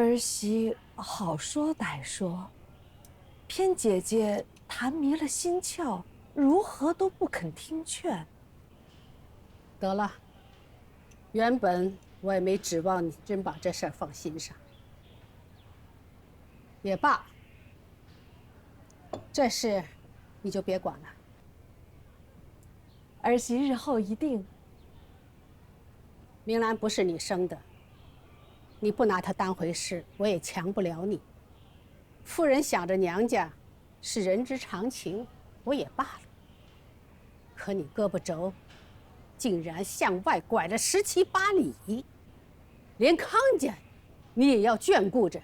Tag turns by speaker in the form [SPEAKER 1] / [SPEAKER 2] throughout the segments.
[SPEAKER 1] 儿媳好说歹说，偏姐姐谈迷了心窍，如何都不肯听劝。
[SPEAKER 2] 得了，原本我也没指望你真把这事儿放心上。也罢，这事你就别管了。
[SPEAKER 1] 儿媳日后一定。
[SPEAKER 2] 明兰不是你生的，你不拿她当回事，我也强不了你。夫人想着娘家，是人之常情，我也罢了。可你胳膊肘，竟然向外拐了17、8里，连康家，你也要眷顾着。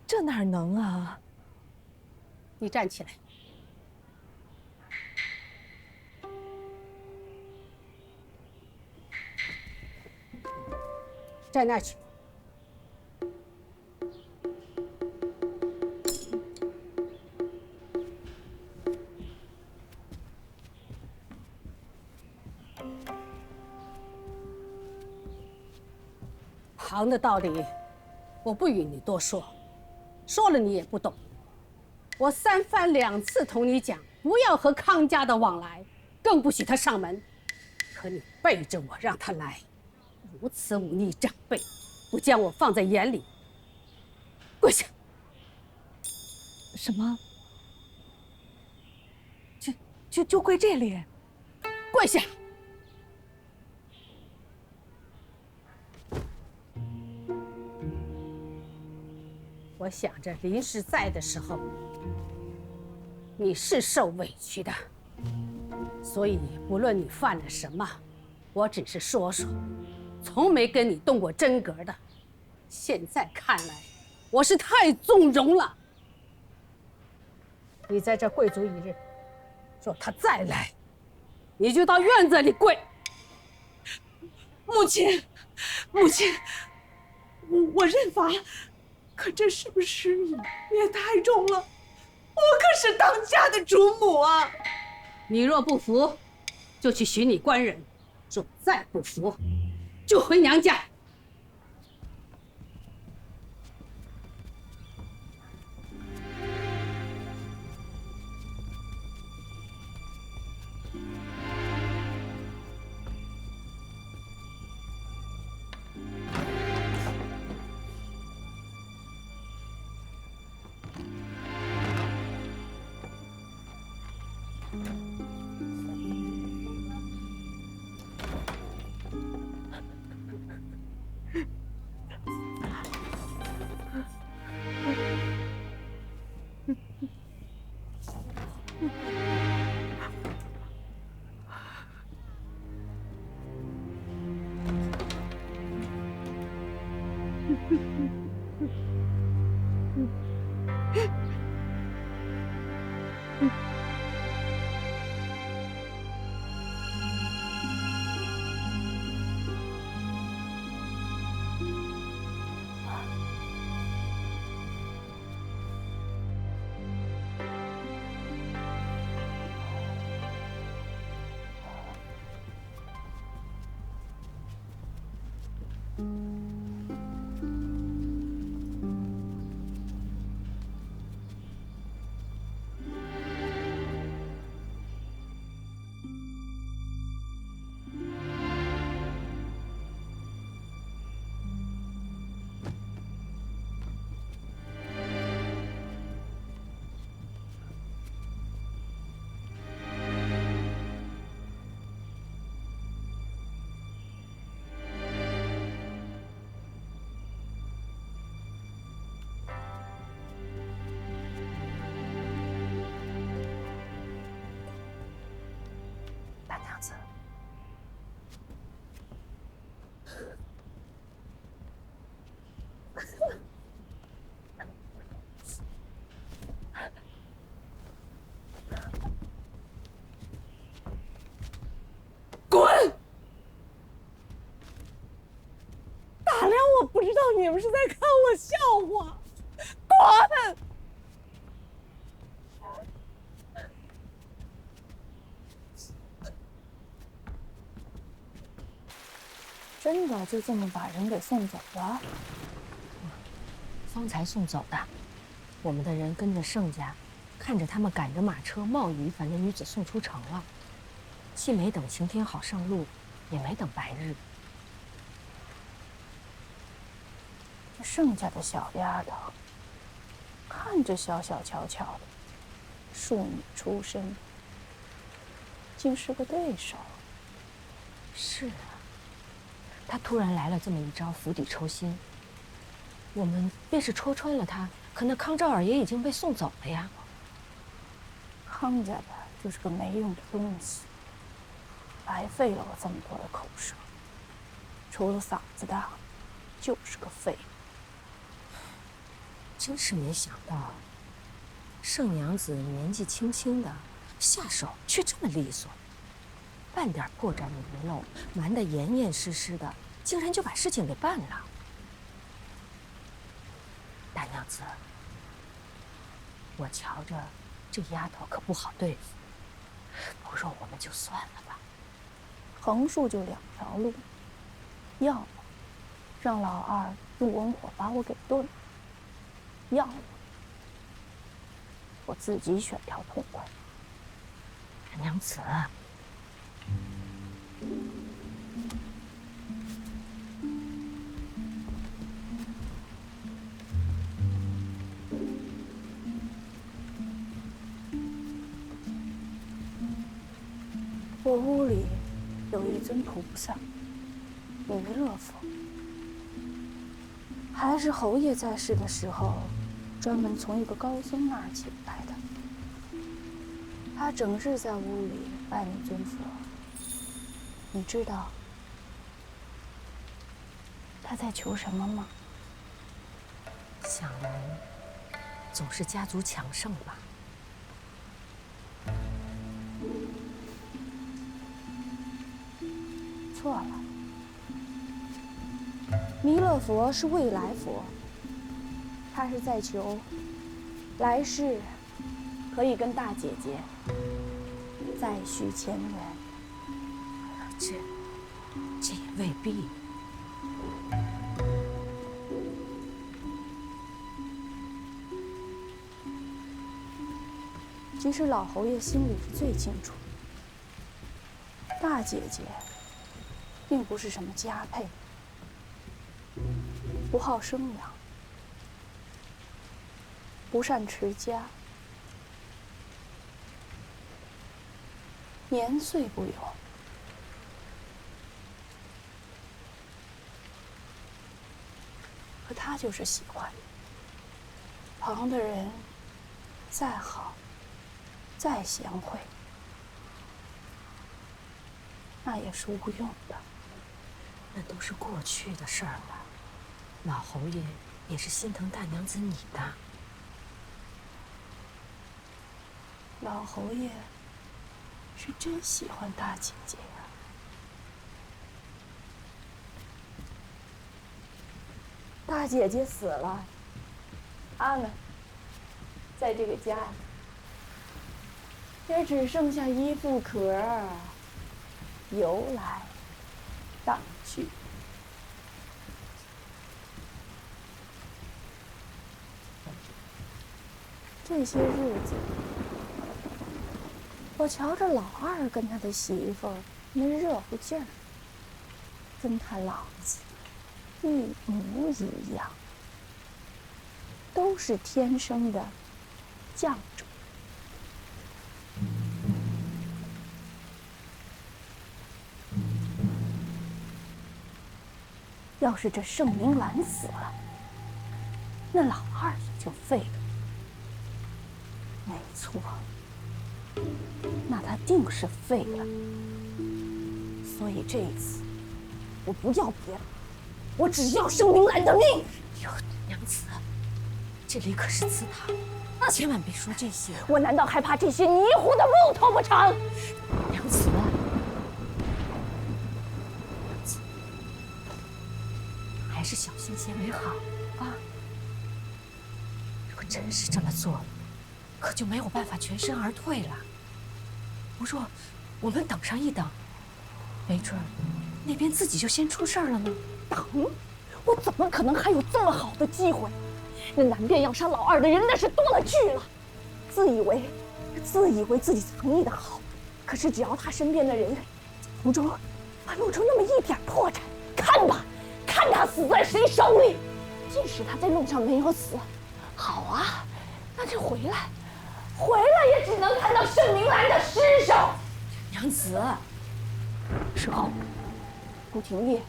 [SPEAKER 1] 这哪能啊？
[SPEAKER 2] 你站起来。站那儿去。行的道理，我不与你多说，说了你也不懂。我3番2次同你讲，不要和康家的往来，更不许他上门。可你背着我让他来，如此忤逆长辈，不将我放在眼里。跪下！
[SPEAKER 1] 什么？就跪这里？
[SPEAKER 2] 跪下！我想着林氏在的时候，你是受委屈的，所以不论你犯了什么，我只是说说，从没跟你动过真格的。现在看来，我是太纵容了。你在这跪足1日，若他再来，你就到院子里跪。
[SPEAKER 3] 母亲，母亲，我认罚，可这是不是也太重了？我可是当家的主母啊！
[SPEAKER 2] 你若不服，就去寻你官人；若再不服，就回娘家。
[SPEAKER 1] 大娘子，
[SPEAKER 3] 滚！大梁，我不知道你们是在看我笑话。滚！
[SPEAKER 1] 真的就这么把人给送走了？方才送走的。我们的人跟着盛家，看着他们赶着马车冒雨把那女子送出城了，既没等晴天好上路，也没等白日。
[SPEAKER 4] 这盛家的小丫头，看着小小巧巧的，庶女出身，竟是个对手。
[SPEAKER 1] 是啊，他突然来了这么一招釜底抽薪，我们便是戳穿了他，可那康兆尔也已经被送走了呀。
[SPEAKER 4] 康家的就是个没用的东西，白费了我这么多的口舌。除了嗓子大，就是个废物。
[SPEAKER 1] 真是没想到，盛娘子年纪轻轻的，下手却这么利索，半点破绽也没露，瞒得严严实实的，竟然就把事情给办了。大娘子，我瞧着这丫头可不好对付，不如我们就算了吧。
[SPEAKER 4] 横竖就两条路，要么让老二用文火把我给炖了，要么我自己选条痛快。
[SPEAKER 1] 大娘子，
[SPEAKER 4] 我屋里有一尊菩萨，弥勒佛，还是侯爷在世的时候，专门从一个高僧那儿请来的。他整日在屋里拜那尊佛，你知道他在求什么吗？
[SPEAKER 1] 想来总是家族强盛吧。
[SPEAKER 4] 错了，弥勒佛是未来佛，他是在求来世可以跟大姐姐再续前缘。
[SPEAKER 1] 这也未必。
[SPEAKER 4] 其实老侯爷心里是最清楚，大姐姐并不是什么佳配，不好生养，不善持家，年岁不永。可他就是喜欢，旁的人再好再贤惠，那也是无用的。
[SPEAKER 1] 那都是过去的事儿了。老侯爷也是心疼大娘子你的。
[SPEAKER 4] 老侯爷是真喜欢大姐姐呀。大姐姐死了，他们在这个家里也只剩下一副壳儿，游来荡去。这些日子，我瞧着老二跟他的媳妇儿那热乎劲儿，跟他老子一模一样，都是天生的犟种。要是这盛明兰死了，那老二也就废了。没错，那他定是废了。所以这一次，我不要别的，我只要盛明兰的命。
[SPEAKER 1] 哟，娘子，这里可是祠堂，千万别说这些。
[SPEAKER 4] 我难道还怕这些泥糊的木头不成？
[SPEAKER 1] 娘子，还是小心些为好啊！如果真是这么做了，可就没有办法全身而退了。不若我们等上一等，没准那边自己就先出事儿了呢。
[SPEAKER 4] 等？我怎么可能还有这么好的机会？那南边要杀老二的人那是多了去了，自以为自己藏匿的好，可是只要他身边的人途中露出那么一点破绽，看吧，看他死在谁手里。即使他在路上没有死，好啊，那就回来也只能看到盛明兰的尸首。
[SPEAKER 1] 娘子，
[SPEAKER 4] 事后，顾廷烨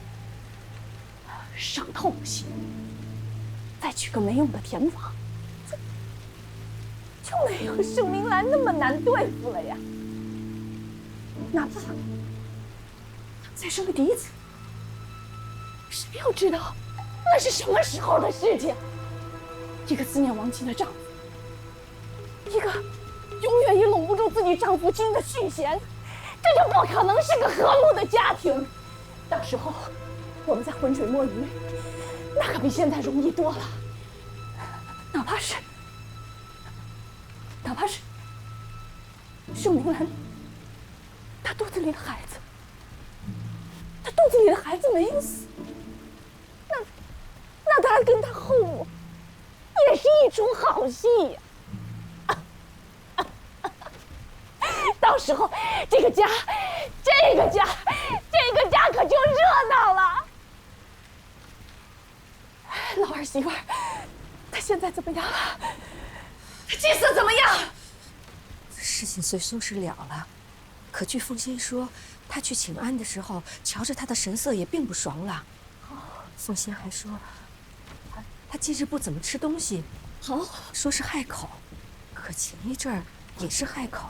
[SPEAKER 4] 伤透了心，再娶个没用的田房，就没有盛明兰那么难对付了呀。哪怕再生个嫡子，谁又知道那是什么时候的事情？一个思念亡妻的丈夫，一个永远也拢不住自己丈夫心的续弦，这就不可能是个和睦的家庭。到时候我们在浑水摸鱼，那可比现在容易多了。哪怕是盛明兰，她肚子里的孩子，没有死，那她跟她后母也是一出好戏呀。到时候这个家可就热闹了。老儿媳妇儿，她现在怎么样了？她气色怎么样？
[SPEAKER 1] 事情虽收拾了了，可据凤仙说，她去请安的时候，瞧着她的神色也并不爽朗。凤仙还说，她近日不怎么吃东西，说是害口，可前一阵儿也是害口，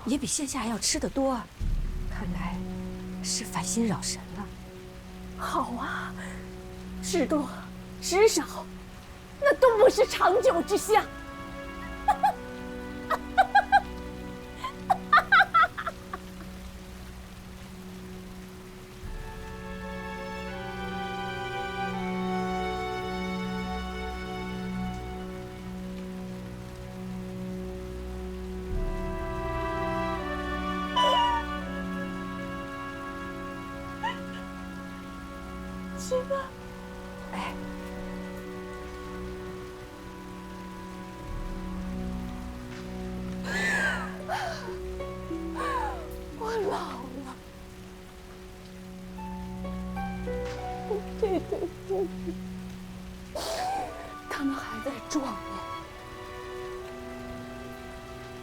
[SPEAKER 1] 也比现下要吃得多，看来是烦心扰神了。
[SPEAKER 4] 好啊，吃多吃少，那都不是长久之相。媳妇，
[SPEAKER 1] 哎，
[SPEAKER 4] 我老了，这对父母，他们还在壮年。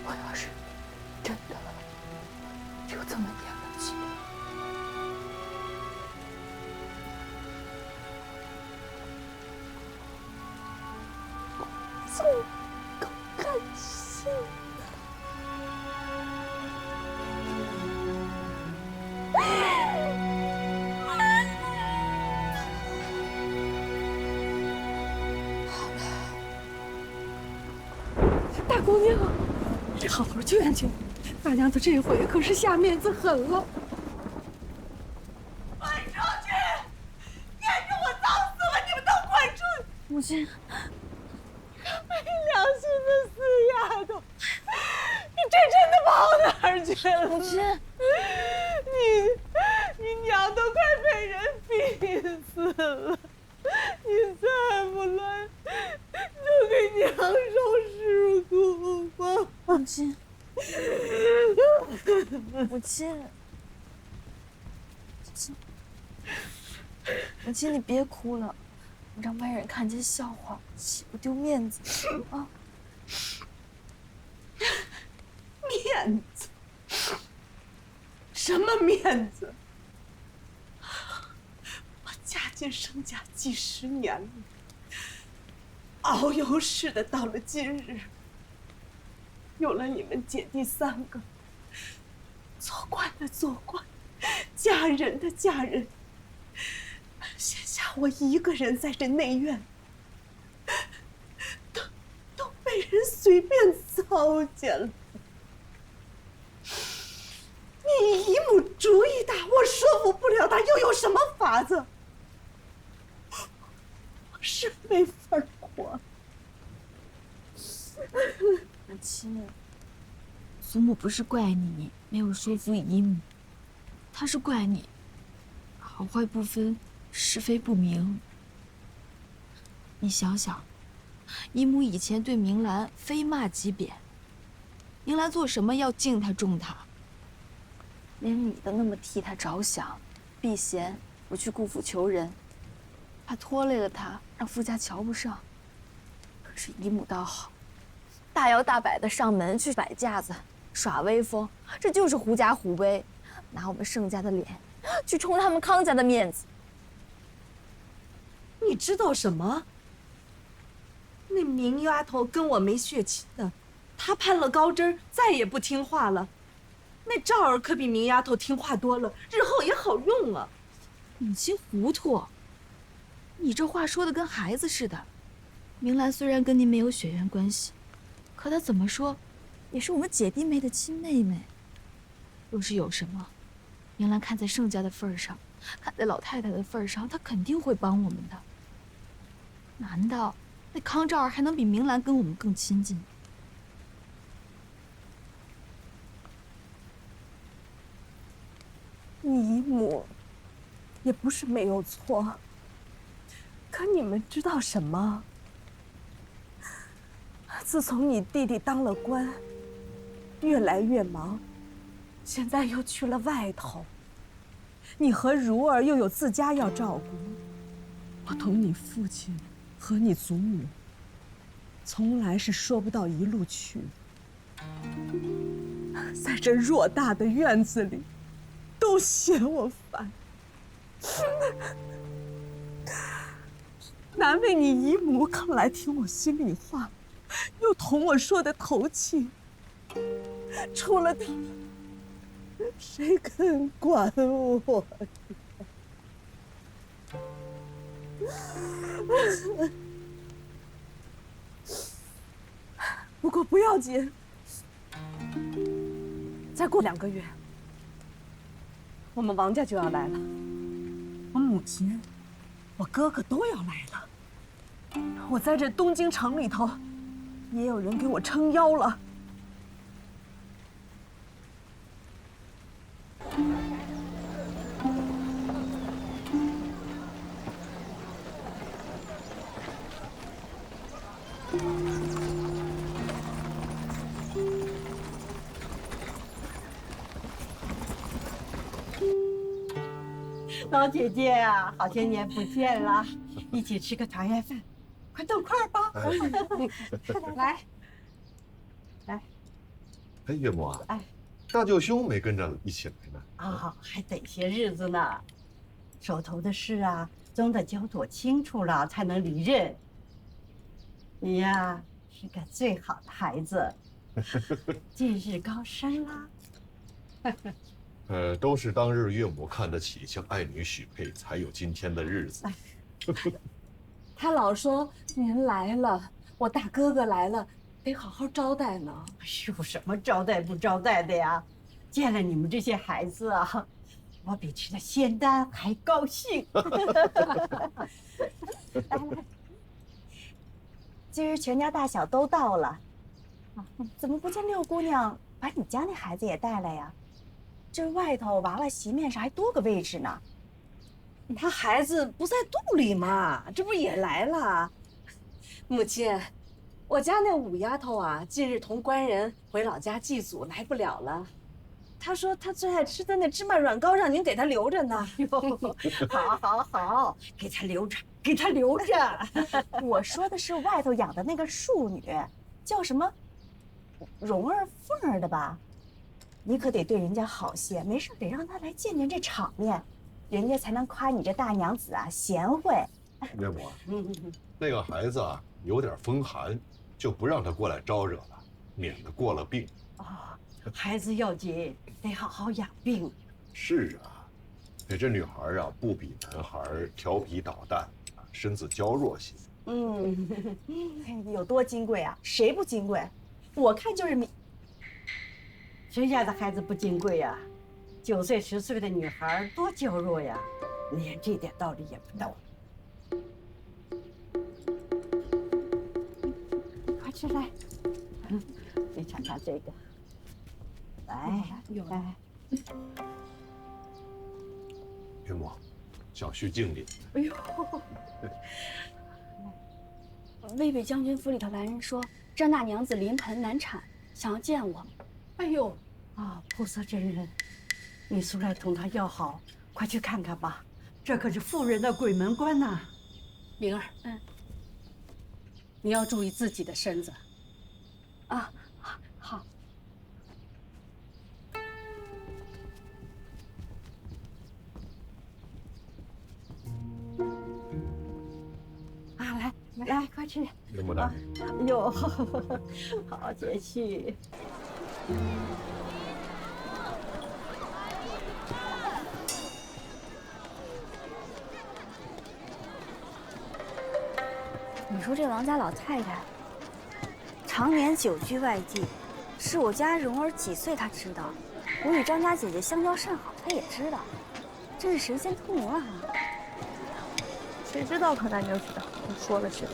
[SPEAKER 4] 我要是真的就这么年了去，怎么甘心
[SPEAKER 3] 大姑娘，你好好劝劝，大娘子这回可是下面子狠了。快出去！撵着我早死了！你们都快出去！
[SPEAKER 4] 母亲，
[SPEAKER 3] 没良心的死丫头，你这真的跑哪儿去了？
[SPEAKER 4] 母亲，
[SPEAKER 3] 你娘都快被人逼死了，你再不来，就给娘受尸骨吧。
[SPEAKER 4] 母亲，母亲，母亲，你别哭了，让外人看见笑话，岂不丢面子啊？
[SPEAKER 3] 面子？什么面子？我嫁进盛家几十年了，遨游似的到了今日，有了你们姐弟三个，做官的做官，嫁人的嫁人，现下我一个人在这内院，都被人随便糟践了。你姨母主意大，我说服不了她，又有什么法子？我是没法活。
[SPEAKER 5] 母亲，祖母不是怪你没有说服姨母，她是怪你好坏不分，是非不明。你想想，姨母以前对明兰非骂即贬，明兰做什么要敬她重她，连你都那么替她着想，避嫌不去顾府求人，怕拖累了她，让夫家瞧不上。可是姨母倒好，大摇大摆的上门去摆架子，耍威风，这就是狐假虎威，拿我们盛家的脸去充他们康家的面子。
[SPEAKER 3] 你知道什么？那明丫头跟我没血亲的，她攀了高枝，再也不听话了。那赵儿可比明丫头听话多了，日后也好用啊。
[SPEAKER 5] 母亲糊涂，你这话说的跟孩子似的。明兰虽然跟您没有血缘关系，可她怎么说，也是我们姐弟妹的亲妹妹。若是有什么，明兰看在盛家的份上，看在老太太的份上，她肯定会帮我们的。难道那康赵儿还能比明兰跟我们更亲近？
[SPEAKER 3] 你姨母也不是没有错，可你们知道什么？自从你弟弟当了官，越来越忙，现在又去了外头，你和如儿又有自家要照顾，我同你父亲和你祖母，从来是说不到一路去。在这偌大的院子里，都嫌我烦，难为你姨母肯来听我心里话，又同我说的头气。除了她，谁肯管我呀？不过不要紧，再过2个月，我们王家就要来了，我母亲、我哥哥都要来了。我在这东京城里头，也有人给我撑腰了。
[SPEAKER 6] 老姐姐啊，好些年不见了，一起吃个团圆饭，快动筷吧！来，来，
[SPEAKER 7] 哎，岳母啊，
[SPEAKER 6] 哎，
[SPEAKER 7] 大舅兄没跟着一起来呢。
[SPEAKER 6] 啊，还得些日子呢，手头的事啊，总得交妥清楚了才能离任。你呀，是个最好的孩子，近日高升啦。
[SPEAKER 7] 都是当日岳母看得起，将爱女许配，才有今天的日子。
[SPEAKER 3] 他老说您来了，我大哥哥来了，得好好招待呢。
[SPEAKER 6] 哎呦，什么招待不招待的呀？见了你们这些孩子啊，我比吃了仙丹还高兴。来来，今儿全家大小都到了，怎么不见六姑娘把你家那孩子也带来呀？这外头娃娃席面上还多个位置呢。
[SPEAKER 3] 他孩子不在肚里吗？这不也来了？母亲，我家那五丫头啊，近日同官人回老家祭祖，来不了了。她说她最爱吃的那芝麻软糕，让您给她留着呢。
[SPEAKER 6] 好，好，好，给她留着，给她留着。我说的是外头养的那个庶女，叫什么蓉儿、凤儿的吧？你可得对人家好些，没事得让她来见见这场面，人家才能夸你这大娘子啊贤惠。
[SPEAKER 7] 岳母啊，那个孩子啊有点风寒，就不让他过来招惹了，免得过了病。
[SPEAKER 6] 哦，孩子要紧，得好好养病。
[SPEAKER 7] 是啊，这女孩啊不比男孩调皮捣蛋，身子娇弱些。
[SPEAKER 6] 有多金贵啊？谁不金贵？我看就是你。谁家的孩子不金贵呀？9岁10岁的女孩多娇弱呀，连这点道理也不懂。快吃来，你尝尝这个。来，来。
[SPEAKER 7] 岳母，小婿敬礼。
[SPEAKER 6] 哎呦，
[SPEAKER 4] 渭北将军府里头来人说，张大娘子临盆难产，想要见我。
[SPEAKER 6] 哎呦，啊，菩萨真人，你速来同她要好，快去看看吧，这可是妇人的鬼门关呐。
[SPEAKER 2] 灵儿，你要注意自己的身子。
[SPEAKER 4] 啊，好。
[SPEAKER 6] 啊，来，快去。
[SPEAKER 7] 林牡丹，
[SPEAKER 6] 哟，好解气。
[SPEAKER 4] 你说这王家老太太，常年久居外地，是我家蓉儿几岁她知道，我与张家姐姐相交甚好，她也知道，真是神仙托魔啊！
[SPEAKER 5] 谁知道可大妞知道，我说的是。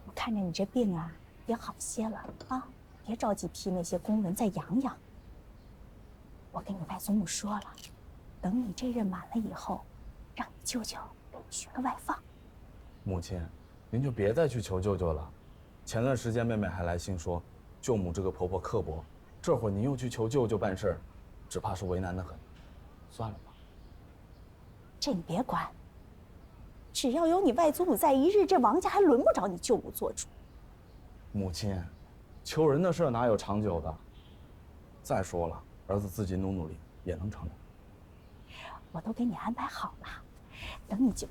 [SPEAKER 6] 我看着你这病啊，也好些了啊，别着急批那些公文，再养养。我跟你外祖母说了，等你这任满了以后，让你舅舅给你学个外放。
[SPEAKER 8] 母亲，您就别再去求舅舅了。前段时间妹妹还来信说，舅母这个婆婆刻薄，这会儿您又去求舅舅办事儿，只怕是为难得很。算了吧。
[SPEAKER 6] 这你别管，只要有你外祖母在一日，这王家还轮不着你舅母做主。
[SPEAKER 8] 母亲，求人的事哪有长久的？再说了，儿子自己努力也能成的。
[SPEAKER 6] 我都给你安排好了，等你舅。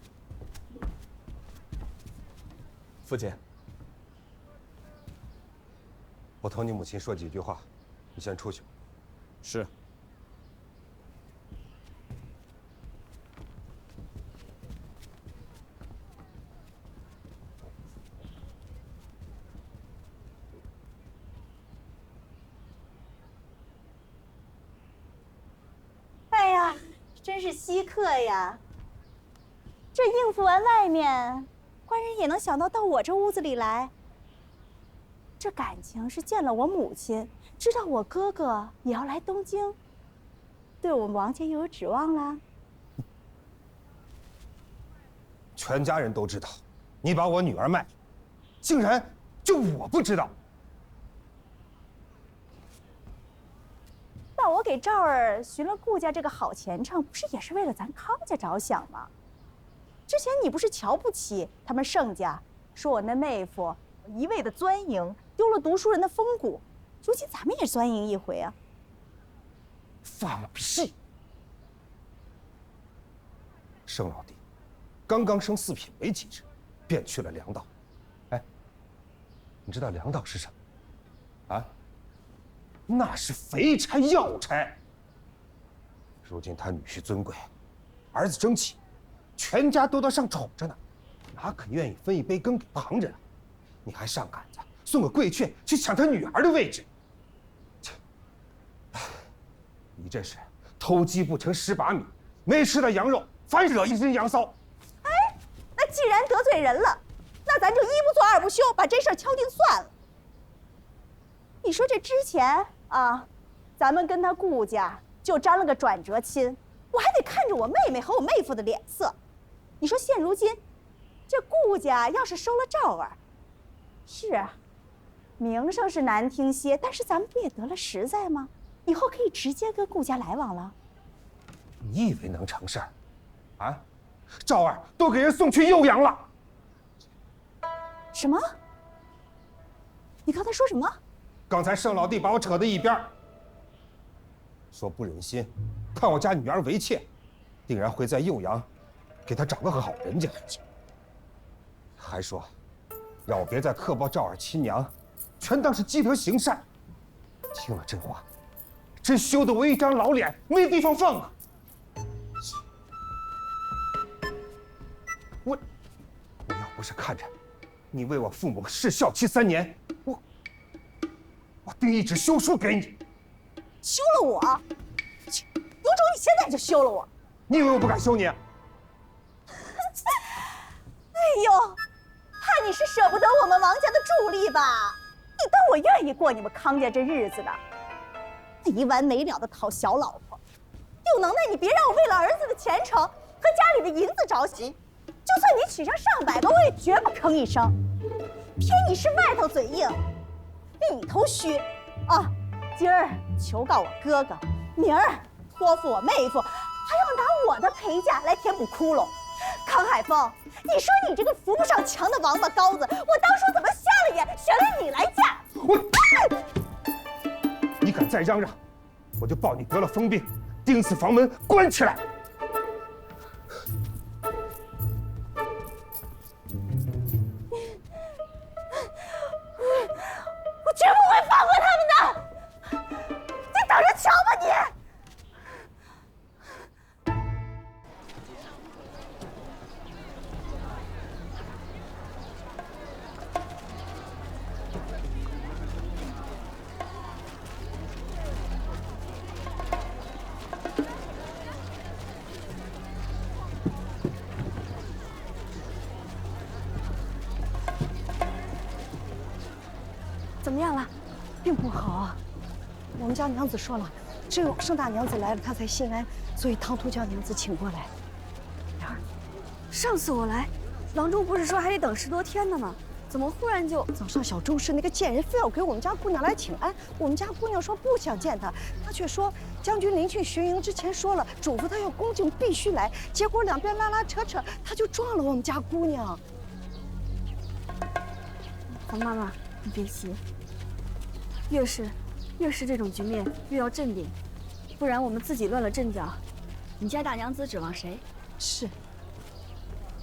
[SPEAKER 9] 父亲，我同你母亲说几句话，你先出去。
[SPEAKER 8] 是。
[SPEAKER 6] 哎呀，真是稀客呀！这应付完外面，官人也能想到我这屋子里来。这感情是见了我母亲，知道我哥哥也要来东京，对我们王家又有指望啦。
[SPEAKER 9] 全家人都知道，你把我女儿卖了，竟然就我不知道。
[SPEAKER 6] 那我给赵儿寻了顾家这个好前程，不是也是为了咱康家着想吗？之前你不是瞧不起他们盛家，说我那妹夫一味的钻营，丢了读书人的风骨，如今咱们也钻营一回啊！
[SPEAKER 9] 放屁！盛老弟刚刚升4品没几日，便去了粮道。哎，你知道粮道是什么？啊？那是肥差要差。如今他女婿尊贵，儿子争气，全家都到上宠着呢，哪可愿意分一杯羹给旁人啊？你还上杆子送个贵妾去抢他女儿的位置，切！你这是偷鸡不成蚀把米，没吃到羊肉，反惹一身羊骚。
[SPEAKER 6] 哎，那既然得罪人了，那咱就一不做二不休，把这事儿敲定算了。你说这之前啊，咱们跟他顾家就沾了个转折亲，我还得看着我妹妹和我妹夫的脸色。你说现如今，这顾家要是收了赵儿，是啊，名声是难听些，但是咱们不也得了实在吗？以后可以直接跟顾家来往了。
[SPEAKER 9] 你以为能成事儿？啊，赵儿都给人送去右阳了。
[SPEAKER 6] 什么？你刚才说什么？
[SPEAKER 9] 刚才盛老弟把我扯到一边，说不忍心看我家女儿为妾，定然会在右阳给她找个好人家，还说让我别再刻薄赵儿亲娘，全当是积德行善。听了这话，真羞得我一张老脸没地方放啊！我要不是看着你为我父母侍孝期3年，我定一纸休书给你。
[SPEAKER 6] 休了我？有种你现在就休了我！
[SPEAKER 9] 你以为我不敢休你？
[SPEAKER 6] 哎呦，怕你是舍不得我们王家的助力吧？你当我愿意过你们康家这日子的？哎没完没了的讨小老婆，有能耐你别让我为了儿子的前程和家里的银子着急。就算你娶上100个，我也绝不吭一声。偏你是外头嘴硬，里头虚啊！今儿求告我哥哥，明儿托付我妹夫，还要拿我的陪嫁来填补窟窿。康海峰，你说你这个扶不上墙的王八羔子，我当初怎么瞎了眼选了你来嫁？
[SPEAKER 9] 你敢再嚷嚷，我就报你得了疯病，钉死房门，关起来！
[SPEAKER 6] 我绝不会放过他们的！你等着瞧吧你！
[SPEAKER 4] 怎么样了？
[SPEAKER 6] 并不好啊！我们家娘子说了，只有盛大娘子来了，她才心安，所以唐突将娘子请过来。
[SPEAKER 4] 莲儿，上次我来，郎中不是说还得等10多天呢吗？怎么忽然就……
[SPEAKER 6] 早上小周氏那个贱人非要给我们家姑娘来请安，我们家姑娘说不想见她，她却说将军临去巡营之前说了，嘱咐她要恭敬必须来，结果两边拉拉扯扯，她就撞了我们家姑娘。
[SPEAKER 4] 黄妈妈，你别急。越是这种局面，越要镇定，不然我们自己乱了阵脚，你家大娘子指望谁？
[SPEAKER 6] 是。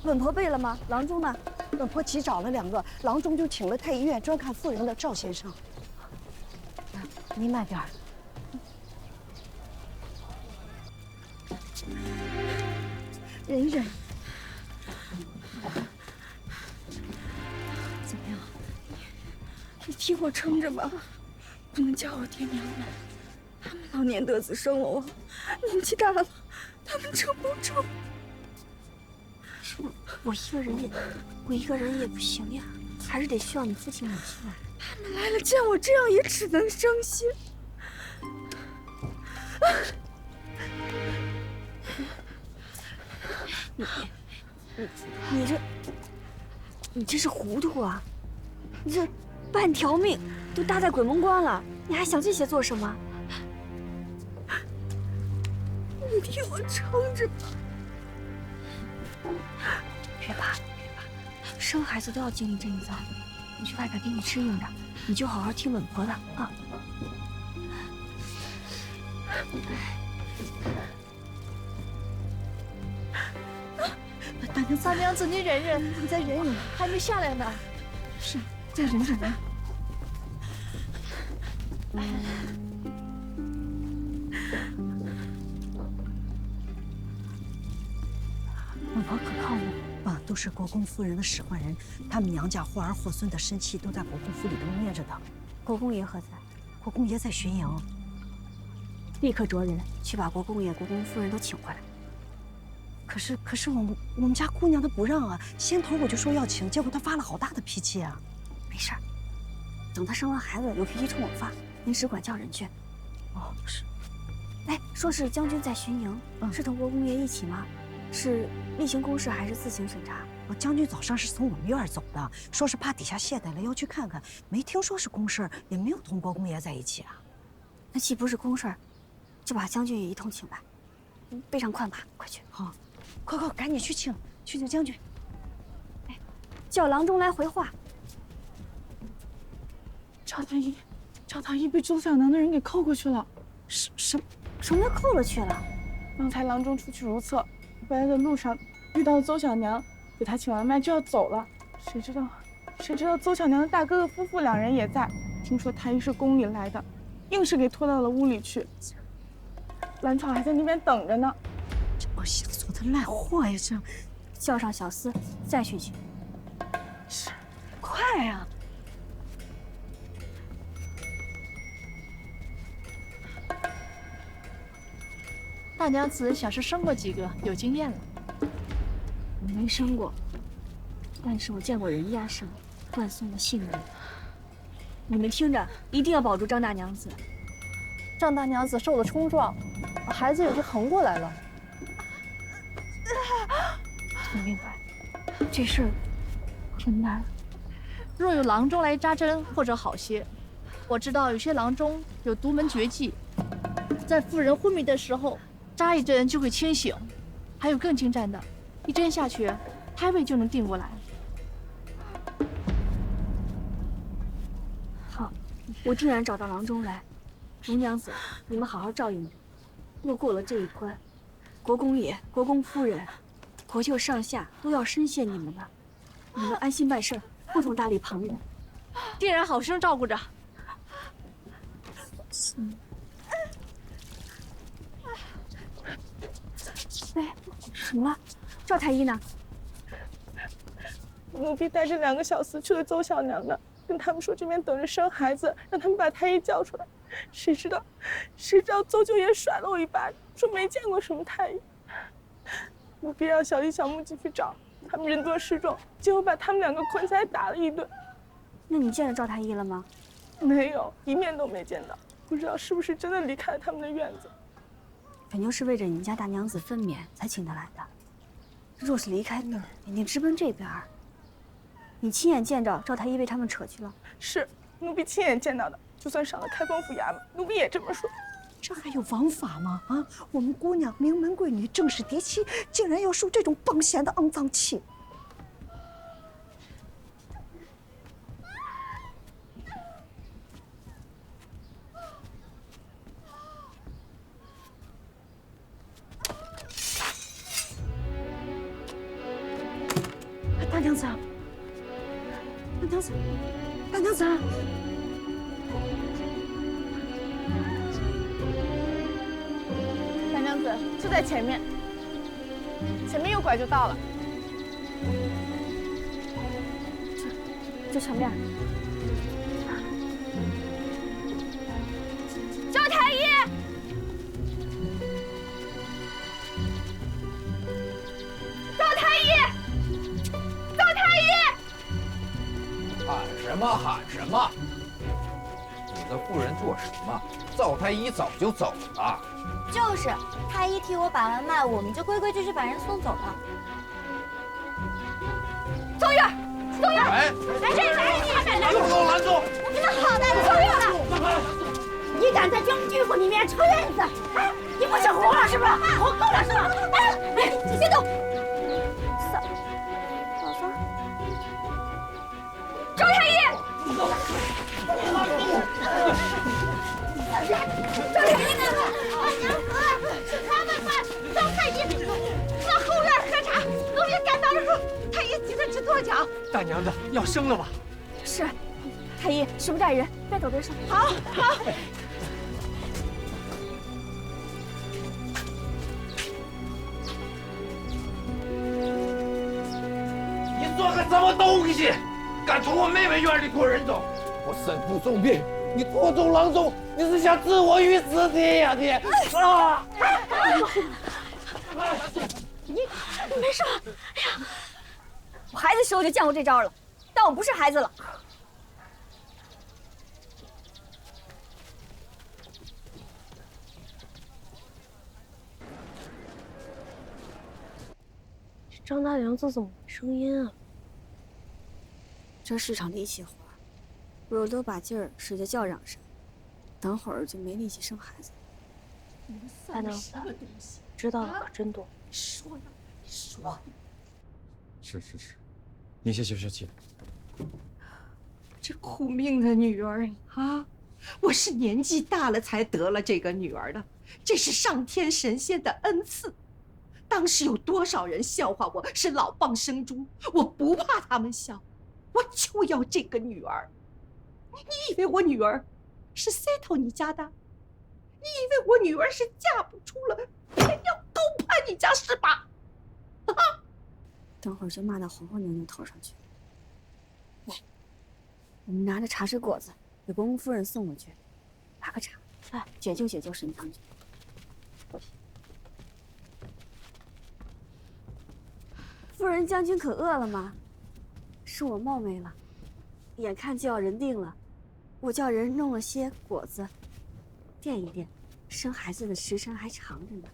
[SPEAKER 4] 稳婆备了吗？郎中呢？
[SPEAKER 6] 稳婆急找了2个，郎中就请了太医院专看妇人的赵先生。您慢点儿。忍忍。怎么样？
[SPEAKER 4] 你替我撑着吧。不能叫我爹娘们，他们老年得子生了我，年纪大了，他们撑不住。我一个人也不行呀，还是得需要你父亲母亲来。他们来了，见我这样也只能伤心。你这是糊涂啊！你这半条命都搭在鬼门关了，你还想这些做什么？你替我撑着吧。别怕，生孩子都要经历这一遭。你去外边给你适应着，你就好好听稳婆的啊。
[SPEAKER 6] 大娘子，你忍忍，你再忍忍，还没下来呢。是，再忍忍啊。稳婆可靠吗？啊，都是国公夫人的使唤人，他们娘家或儿或孙的身契都在国公府里头捏着的。
[SPEAKER 4] 国公爷何在？
[SPEAKER 6] 国公爷在巡营。
[SPEAKER 4] 立刻着人去把国公爷、国公夫人都请回来。
[SPEAKER 6] 可是我们家姑娘她不让啊！先头我就说要请，结果她发了好大的脾气啊！
[SPEAKER 4] 没事儿，等她生完孩子有脾气冲我发，您只管叫人去。
[SPEAKER 6] 哦，是。
[SPEAKER 4] 哎，说是将军在巡营，是同国公爷一起吗？是例行公事还是自行审查？
[SPEAKER 6] 将军早上是从我们院走的，说是怕底下懈怠了要去看看，没听说是公事，也没有同国公爷在一起啊。
[SPEAKER 4] 那既不是公事，就把将军也一同请来，备上快马，快去。
[SPEAKER 6] 好。快，赶紧去请将军！
[SPEAKER 4] 哎，叫郎中来回话。
[SPEAKER 3] 赵太医被周小娘的人给扣过去了。
[SPEAKER 4] 什么叫扣了去了？
[SPEAKER 3] 刚才郎中出去如厕，回来的路上遇到邹小娘，给他请完脉就要走了。谁知道邹小娘的大哥哥夫妇2人也在，听说太医是宫里来的，硬是给拖到了屋里去。兰草还在那边等着呢。
[SPEAKER 6] 我想做的烂货呀！这
[SPEAKER 4] 叫上小厮再去请。
[SPEAKER 3] 是，快呀！
[SPEAKER 10] 大娘子想是生过几个，有经验了。
[SPEAKER 4] 我没生过，但是我见过人家生，断送了性命。你们听着，一定要保住张大娘子。
[SPEAKER 10] 张大娘子受了冲撞，孩子有些横过来了。
[SPEAKER 4] 我明白，这事儿真难。
[SPEAKER 10] 若有郎中来扎针，或者好些。我知道有些郎中有独门绝技，在夫人昏迷的时候扎一针就会清醒。还有更精湛的，一针下去，胎位就能定过来。
[SPEAKER 4] 好，我定然找到郎中来。龙娘子，你们好好照应着。若过了这一关，国公爷、国公夫人、国舅上下都要深谢你们的。你们安心办事，不同搭理旁人。
[SPEAKER 10] 定然好生照顾着。
[SPEAKER 4] 哎，什么了？赵太医呢？
[SPEAKER 3] 奴婢带着2个小厮去了邹小娘那，跟他们说这边等着生孩子，让他们把太医叫出来。谁知道邹舅爷甩了我一巴掌，说没见过什么太医。奴婢让小弟小木进去找，他们人多势众，结果把他们2个捆起来打了一顿。
[SPEAKER 4] 那你见了赵太医了吗？
[SPEAKER 3] 没有，一面都没见到，不知道是不是真的离开了他们的院子。
[SPEAKER 4] 本就是为着你们家大娘子分娩才请他来的，若是离开那儿，肯定直奔这边。你亲眼见着赵太医被他们扯去了？
[SPEAKER 3] 是，奴婢亲眼见到的。就算上了开封府衙门，奴婢也这么说。
[SPEAKER 6] 这还有王法吗？啊，我们姑娘名门贵女，正是嫡妻，竟然要受这种绑闲的肮脏气！大娘子，大娘子，大娘子！
[SPEAKER 10] 大娘子就在前面，前面右拐就到了。
[SPEAKER 4] 就前面。
[SPEAKER 10] 赵太医，赵太医，赵太医！
[SPEAKER 11] 喊什么喊什么？你的夫人做什么？赵太医早就走了。
[SPEAKER 12] 就是，太医替我把完脉，我们就规规矩矩把人送走了。
[SPEAKER 10] 宗玉，宗玉，
[SPEAKER 11] 哎，
[SPEAKER 12] 这是你
[SPEAKER 11] 又给我拦住！
[SPEAKER 12] 你们好大的宗玉了！你敢在居府里面抽院子？哎，你不是活了是不是？活够了是吧？哎，别动！
[SPEAKER 4] 老三，
[SPEAKER 10] 赵太医。
[SPEAKER 12] 赵太医呢？是他们吧？赵太医往后院喝茶，奴婢赶到了，太医急得直跺脚。
[SPEAKER 13] 大娘子要生了吧？
[SPEAKER 4] 是，太医时不待人，别走别说。
[SPEAKER 12] 好，好。
[SPEAKER 11] 你做个什么东西？敢从我妹妹院里拖人走？我身负重病，你拖走郎中，你是想置我于死地呀你！啊！
[SPEAKER 4] 你没事吧？哎呀，我孩子时候就见过这招了，但我不是孩子了。
[SPEAKER 12] 张大娘子怎么没声音啊？
[SPEAKER 4] 这是场力气活，若都把劲儿使在叫嚷上，等会儿就没力气生孩子。
[SPEAKER 12] 大娘子，知道的可真多。
[SPEAKER 6] 说呀，你说。
[SPEAKER 8] 是，你先休息。
[SPEAKER 6] 这苦命的女儿啊！我是年纪大了才得了这个女儿的，这是上天神仙的恩赐。当时有多少人笑话我是老蚌生珠，我不怕他们笑，我就要这个女儿。你以为我女儿是塞头你家的？你以为我女儿是嫁不出了，偏要高攀你家是吧？啊！
[SPEAKER 4] 等会儿就骂到皇后娘娘头上去。来，我们拿着茶水果子给国公夫人送过去，拿个茶，来解救解救沈将军。夫人将军可饿了吗？是我冒昧了，眼看就要人定了，我叫人弄了些果子，
[SPEAKER 1] 垫一垫，生孩子的时辰还长着呢。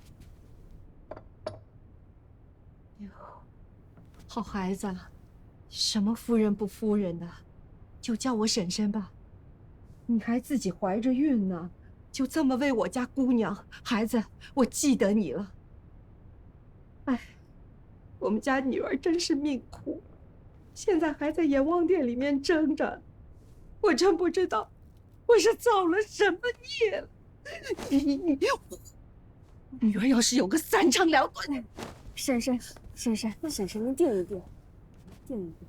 [SPEAKER 3] 哟，好孩子，什么夫人不夫人的，就叫我婶婶吧。你还自己怀着孕呢，就这么为我家姑娘孩子，我记得你了。哎，我们家女儿真是命苦，现在还在阎王殿里面挣着，我真不知道我是造了什么孽了。女儿要是有个3长2短，
[SPEAKER 1] 婶婶，您定一定，定一定。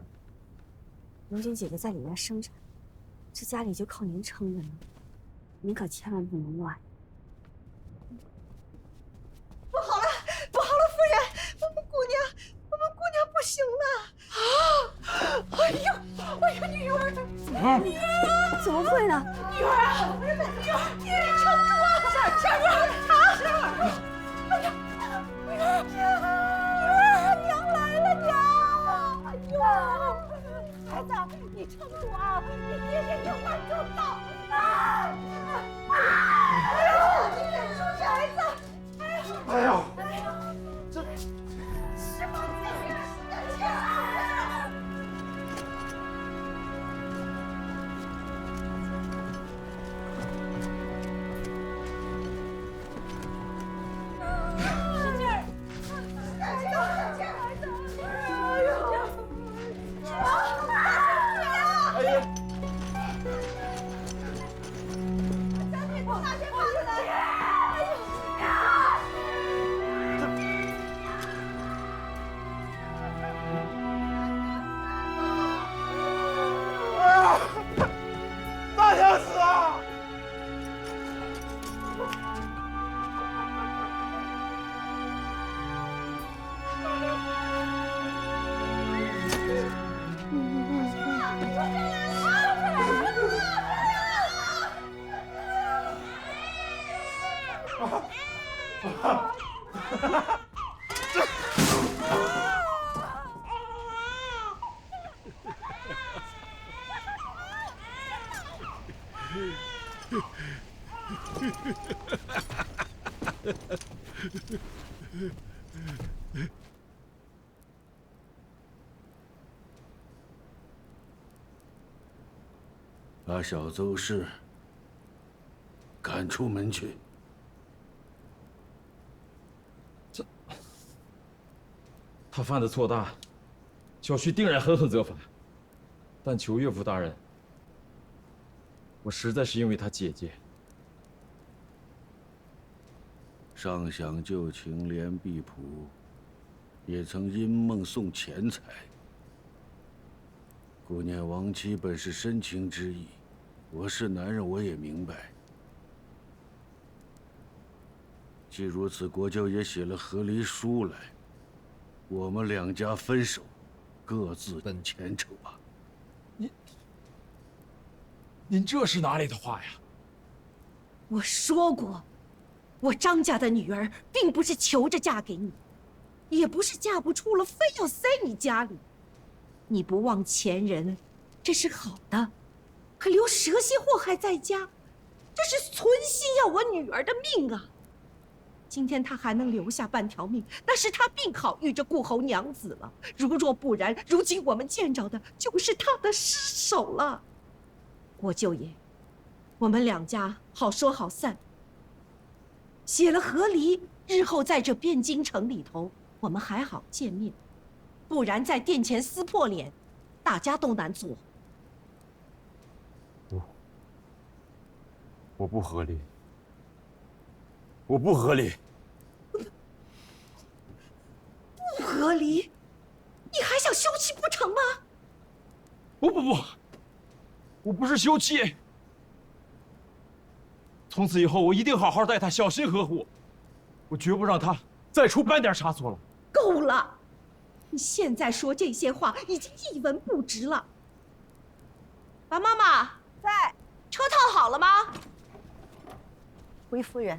[SPEAKER 1] 如今姐姐在里面生产，这家里就靠您撑着呢，您可千万不能乱。
[SPEAKER 3] 不好了，不好了，夫人，我们姑娘不行了！啊！哎呀，女儿的，女儿，
[SPEAKER 1] 怎么会呢？
[SPEAKER 3] 女儿啊，女儿，撑住啊！是啊！哎呀，女儿，娘来了，娘！哎呦，孩子，你撑住啊！你爹爹有话就到。哎呦，你忍住，孩子！
[SPEAKER 11] 哎呦，
[SPEAKER 3] 这什么情况？
[SPEAKER 11] 大娘子啊！
[SPEAKER 13] 把小邹氏赶出门去。
[SPEAKER 14] 他犯的错大，小婿定然狠狠责罚。但求岳父大人，我实在是因为他姐姐。
[SPEAKER 13] 上想旧情怜婢仆，也曾因梦送钱财。顾念亡妻本是深情之意，我是男人，我也明白。既如此，国舅也写了和离书来，我们两家分手，各自奔前程吧。
[SPEAKER 14] 您这是哪里的话呀？
[SPEAKER 3] 我说过，我张家的女儿并不是求着嫁给你，也不是嫁不出了非要塞你家里。你不忘前人，这是好的，可留蛇蝎祸害在家，这是存心要我女儿的命啊！今天她还能留下半条命，那是她病好遇着顾侯娘子了。如若不然，如今我们见着的就是她的尸首了。国舅爷，我们两家好说好散。写了和离，日后在这汴京城里头，我们还好见面。不然在殿前撕破脸，大家都难做。
[SPEAKER 14] 我不和离，我不和离。
[SPEAKER 3] 不和离？你还想休妻不成吗？
[SPEAKER 14] 不，我不是休妻。从此以后，我一定好好待她，小心呵护。我绝不让她再出半点差错了。
[SPEAKER 3] 够了！你现在说这些话已经一文不值了。王妈妈在，车套好了吗？
[SPEAKER 6] 回夫人，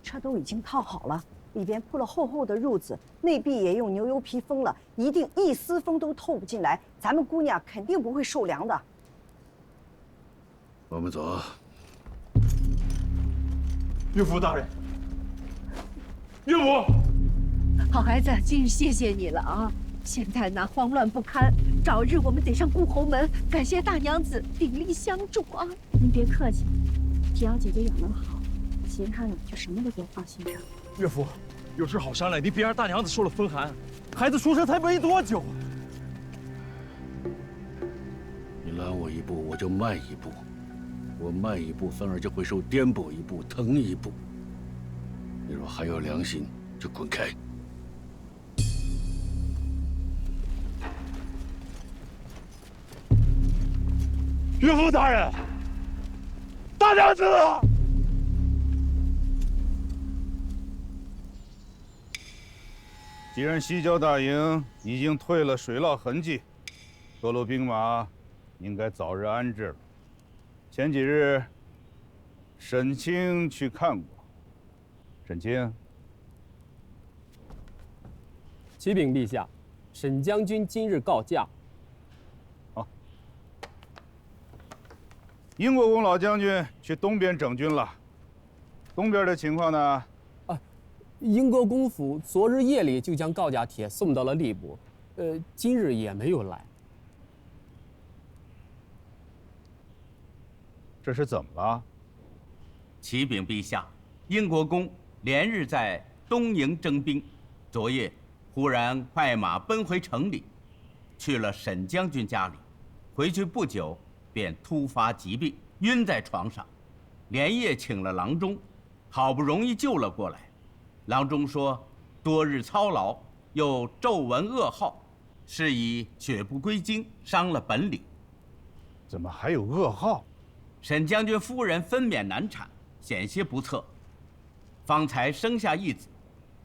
[SPEAKER 6] 车都已经套好了，里边铺了厚厚的褥子，内壁也用牛油皮封了，一定一丝风都透不进来。咱们姑娘肯定不会受凉的。
[SPEAKER 13] 我们走。
[SPEAKER 14] 岳父大人，岳母，
[SPEAKER 10] 好孩子，今日谢谢你了啊！现在呢慌乱不堪，早日我们得上顾侯门，感谢大娘子鼎力相助啊！
[SPEAKER 4] 您别客气，只要姐姐养得好，其他的就什么都别放心上。
[SPEAKER 14] 岳父，有事好商量，您别让大娘子受了风寒。孩子出生才没多久啊！
[SPEAKER 13] 你拦我一步，我就迈一步；我迈一步，反而就会受颠簸一步，疼一步。你若还有良心，就滚开！
[SPEAKER 14] 岳父大人，大娘子！
[SPEAKER 15] 既然西郊大营已经退了水涝痕迹，各路兵马应该早日安置了。前几日，沈清去看过。沈清，
[SPEAKER 16] 启禀陛下，沈将军今日告假。
[SPEAKER 15] 好。英国公老将军去东边整军了。东边的情况呢？
[SPEAKER 16] 英国公府昨日夜里就将告假帖送到了吏部，今日也没有来。
[SPEAKER 15] 这是怎么了？
[SPEAKER 17] 启禀陛下，英国公连日在东营征兵，昨夜忽然快马奔回城里，去了沈将军家里，回去不久便突发疾病，晕在床上，连夜请了郎中，好不容易救了过来。郎中说，多日操劳，又骤闻噩耗，是以血不归经，伤了本领。
[SPEAKER 15] 怎么还有噩耗？
[SPEAKER 17] 沈将军夫人分娩难产，险些不测，方才生下一子，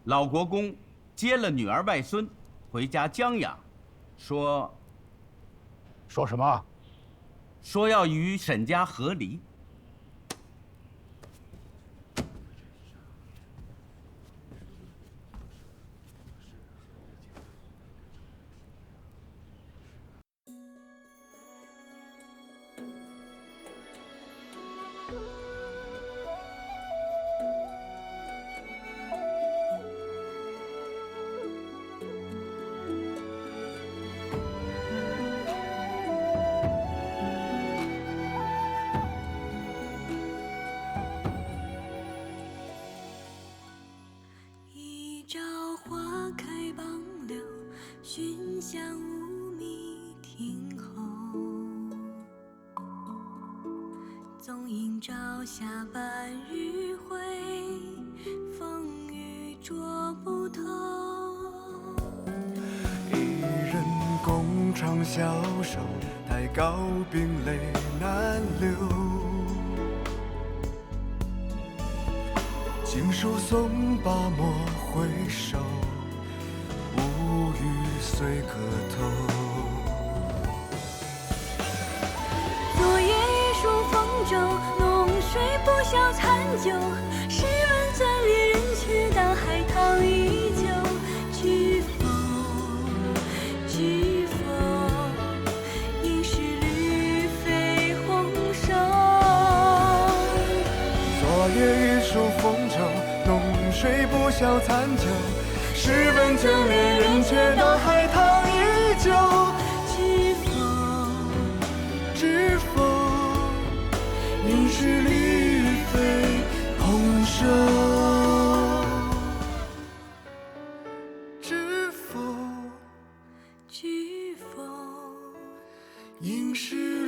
[SPEAKER 17] 老国公接了女儿外孙，回家将养，说
[SPEAKER 15] 什么？
[SPEAKER 17] 说要与沈家和离。
[SPEAKER 18] 熏香无觅听候，纵饮朝霞半日晖，风雨捉不透。
[SPEAKER 19] 一人共长消瘦，待高冰泪难流。经书诵罢莫回首，无语随客头。
[SPEAKER 18] 昨夜一书风骤，浓水不消残酒。试问怎恋人却道海棠依旧。知否？知否？应是绿肥红瘦。
[SPEAKER 19] 昨夜一书风骤，浓水不消残酒。试问怎恋人却道海棠依旧。
[SPEAKER 18] 知否？
[SPEAKER 19] 知否？应是绿肥红瘦。知否？
[SPEAKER 18] 知否？
[SPEAKER 19] 应是